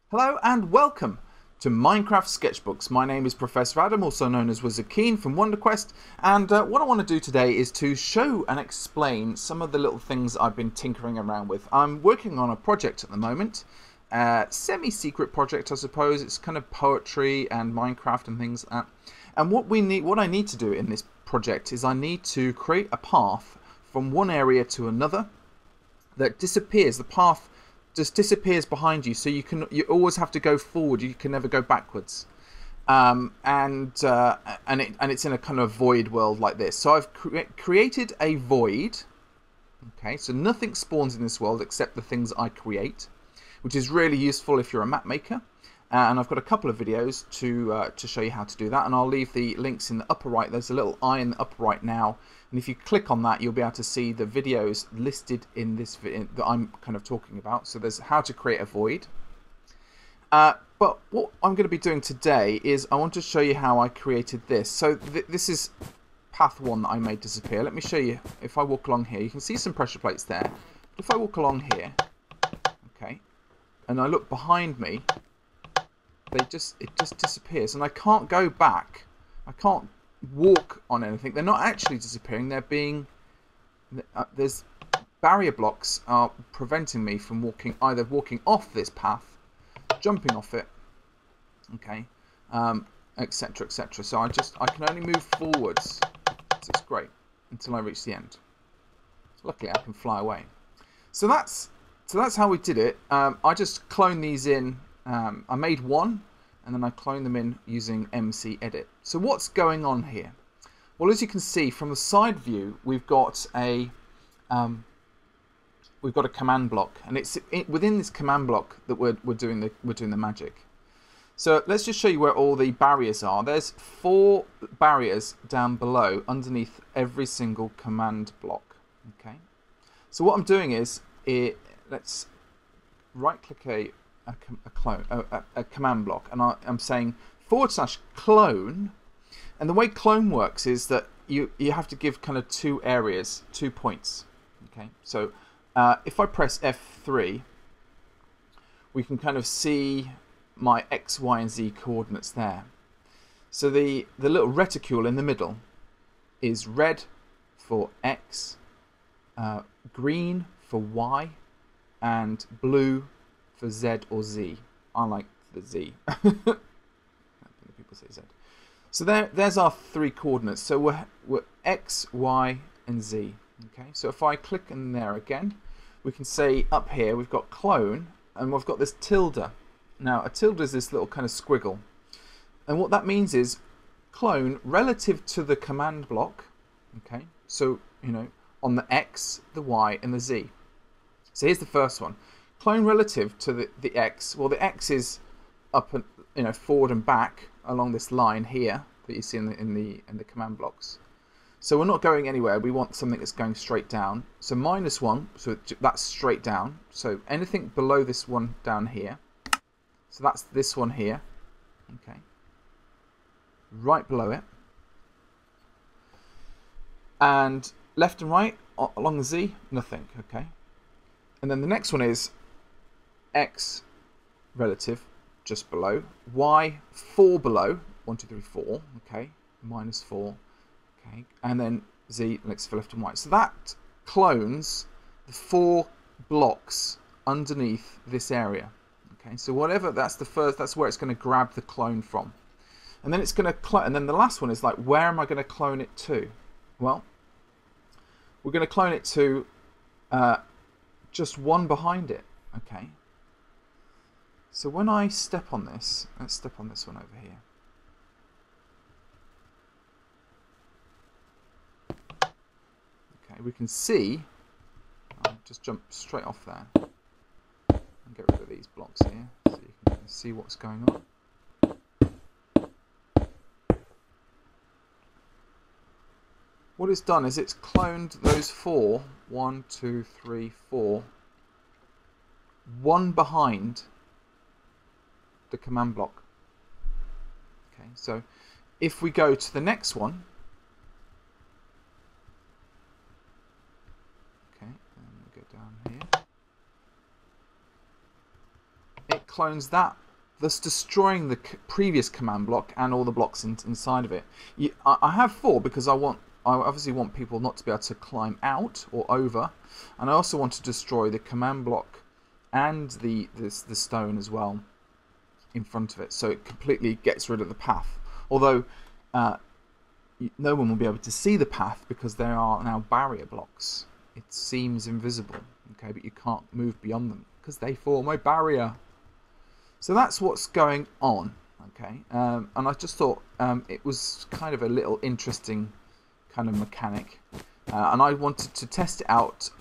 Hello and welcome to Minecraft Sketchbooks. My name is Professor Adam, also known as Wizard Keen from WonderQuest, and what I want to do today is to show and explain some of the little things I've been tinkering around with. I'm working on a project at the moment, semi-secret project I suppose. It's kind of poetry and Minecraft and things like that. And what I need to do in this project is I need to create a path from one area to another that disappears. The path just disappears behind you, so you always have to go forward. You can never go backwards, and it's in a kind of void world like this. So I've created a void. Okay, so nothing spawns in this world except the things I create, which is really useful if you're a map maker. And I've got a couple of videos to show you how to do that, and I'll leave the links in the upper right. There's a little eye in the upper right now, and if you click on that, you'll be able to see the videos listed in this video that I'm kind of talking about. So there's how to create a void. But what I'm going to be doing today is I want to show you how I created this. So this is path 1 that I made disappear. Let me show you. If I walk along here, you can see some pressure plates there. If I walk along here, okay, and I look behind me, it just disappears, and I can't go back. I can't walk on anything. They're not actually disappearing. They're being there's barrier blocks are preventing me from either walking off this path, jumping off it, okay, etc, etc. So I can only move forwards. So it's great until I reach the end. Luckily I can fly away. So that's how we did it. I just cloned these in. I made one, and then I cloned them in using MC Edit. So what's going on here? Well, as you can see from the side view, we've got a command block, and it's within this command block that we're doing the magic. So let's just show you where all the barriers are. There's 4 barriers down below underneath every single command block. Okay. So what I'm doing is let's right-click a command block, and I'm saying /clone, and the way clone works is that you have to give kind of 2 areas, 2 points. Okay, so if I press F3, we can kind of see my X, Y, and Z coordinates there. So the little reticule in the middle is red for X, green for Y, and blue for Z or Z. I like the Z. People say Z. So there's our 3 coordinates. So we're X, Y, and Z. Okay. So if I click in there again, we can say up here we've got clone, and we've got this tilde. Now a tilde is this little kind of squiggle, and what that means is clone relative to the command block. Okay. So on the X, the Y, and the Z. So here's the first one. Clone relative to the X. Well, the X is up and forward and back along this line here that you see in the command blocks. So we're not going anywhere. We want something that's going straight down. So -1, so that's straight down. So anything below this one down here. So that's this one here. Okay. Right below it. And left and right along the Z, nothing. Okay. And then the next one is X relative just below, Y 4 below, 1, 2, 3, 4, okay, -4, okay, and then Z next for left and right. So that clones the 4 blocks underneath this area. Okay, so whatever, that's where it's going to grab the clone from, and then it's going to clone. And then the last one is like, where am I going to clone it to? Well, we're going to clone it to just one behind it. Okay. So when I step on this, let's step on this one over here. Okay, we can see, I'll just jump straight off there and get rid of these blocks here so you can see what's going on. What it's done is it's cloned those 4, 1, 2, 3, 4, one behind the command block. Okay, so if we go to the next one, okay, and we go down here, clones that, thus destroying the previous command block and all the blocks inside of it. I have 4 because I obviously want people not to be able to climb out or over, and I also want to destroy the command block and the stone as well in front of it, so it completely gets rid of the path. Although no one will be able to see the path because there are now barrier blocks. It seems invisible, okay, but you can't move beyond them because they form a barrier. So that's what's going on, okay. And I just thought it was kind of a little interesting kind of mechanic, and I wanted to test it out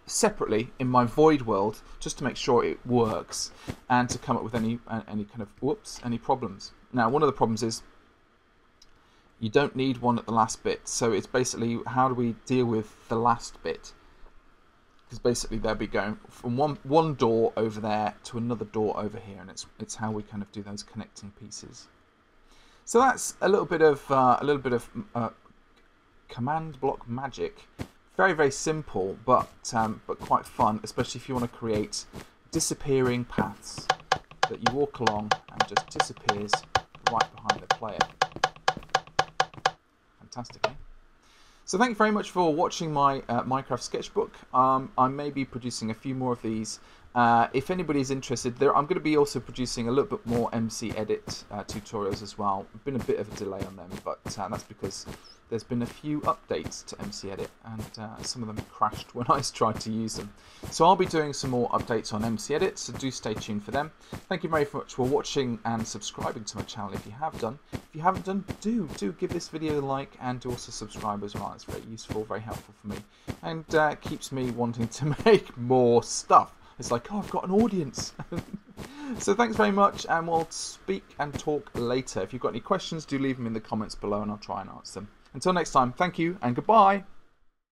separately in my void world just to make sure it works and to come up with any kind of any problems. Now, one of the problems is you don't need one at the last bit, so it's basically how do we deal with the last bit, because basically they'll be going from one door over there to another door over here, and it's how we kind of do those connecting pieces. So that's a little bit of command block magic. Very, very simple, but quite fun, especially if you want to create disappearing paths that you walk along and just disappears right behind the player. Fantastic, eh? So thank you very much for watching my Minecraft sketchbook. I may be producing a few more of these. If anybody's interested, I'm going to be also producing a little bit more MC Edit tutorials as well. Been a bit of a delay on them, but that's because there's been a few updates to MC Edit, and some of them crashed when I tried to use them. So I'll be doing some more updates on MC Edit, so do stay tuned for them. Thank you very much for watching and subscribing to my channel if you have done. If you haven't done, do give this video a like, and do also subscribe as well. It's very useful, very helpful for me, and keeps me wanting to make more stuff. It's like, oh, I've got an audience. So thanks very much, and we'll speak and talk later. If you've got any questions, do leave them in the comments below and I'll try and answer them. Until next time, thank you and goodbye.